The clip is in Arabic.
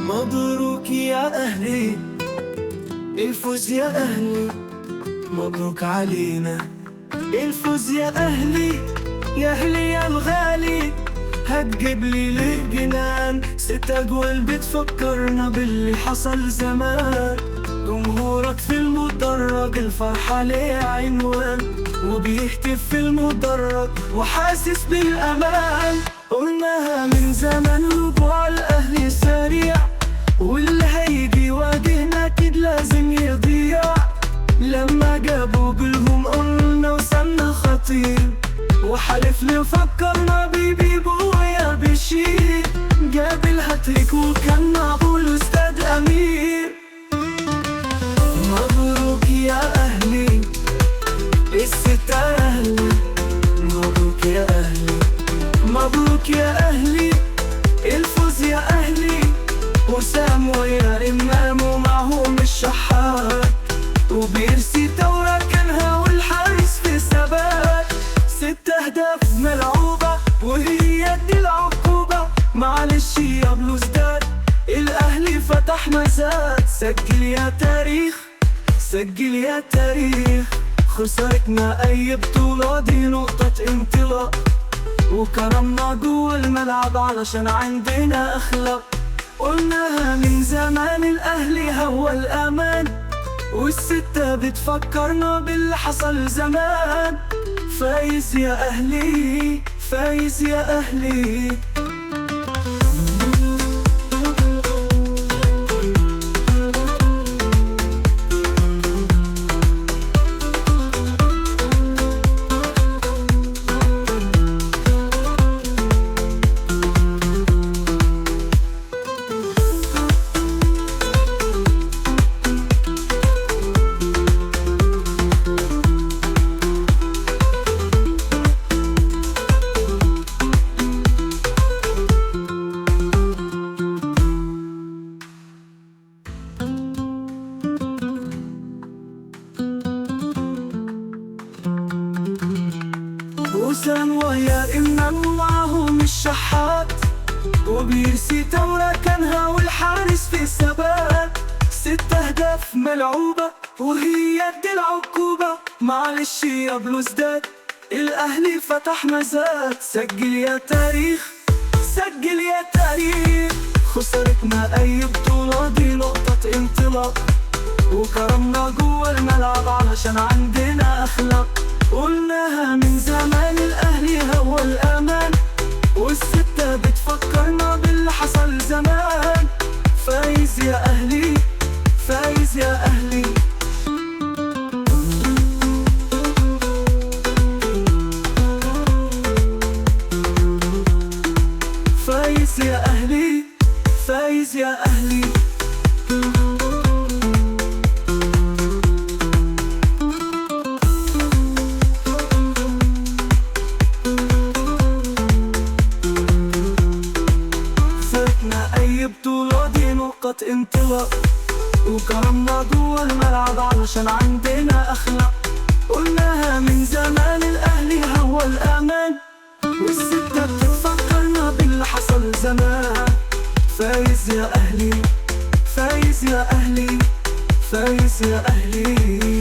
مبروك يا أهلي، الفوز يا أهلي، مبروك علينا الفوز يا أهلي. يا أهلي يا الغالي، هتجيب لي للجنان 6 أجوال بتفكرنا باللي حصل زمان. جمهورك في المدرج الفرحة ليه عنوان، وبيهتف في المدرج وحاسس بالأمان. قلناها من زمان رجوع الأهلي سريع، واللي هيجي واجهنا أكيد لازم يضيع. لما جابوا بالهم قلنا وسمنا خطير، وحلف لي فكرنا بيبو يا بشير. جاب الهاتريك وكان معه الأستاذ أمير. مبروك يا أهلي الستة أهلي، مبروك يا أهلي، مبروك يا أهلي الفوز يا أهلي. وسام ويا إمام ومعهم الشحات، وبيرسي تورا كانها والحارس في ثبات. 6 أهداف ملعوبة وهي دي العقوبة. معلش يا بلوزداد، الأهلي فتح مسات. سجل يا تاريخ، سجل يا تاريخ. خسارتنا أي بطولة دي نقطة انطلاق، وكرمنا جوه الملعب علشان عندنا أخلاق. قلناها من زمان الأهلي هو الأمان، والستة بتفكرنا باللي حصل زمان. فايز يا أهلي، فايز يا أهلي. وسام ويا إمام معهم الشحات، وبيرسي تورا كانها والحارس في ثبات. 6 أهداف ملعوبة وهي دي العقوبة. معلش يا بلوزداد، الأهلي فتح مسات. سجل يا تاريخ، سجل يا تاريخ. خسارتنا أي بطولة دي نقطة انطلاق، وكرمنا جوه الملعب علشان عندنا أخلاق. قلناها من زمان الأهلي هو الأمان، والستة بتفكرنا باللي حصل زمان. فايز يا أهلي، فايز يا أهلي. فايز يا أهلي، فايز يا أهلي. أي بطولة دي نقطة انطلاق، وكرمنا جوه الملعب علشان عندنا أخلاق. قلناها من زمان الأهلي هو الأمان، والستة بتفكرنا باللي حصل زمان. فايز يا أهلي، فايز يا أهلي، فايز يا أهلي.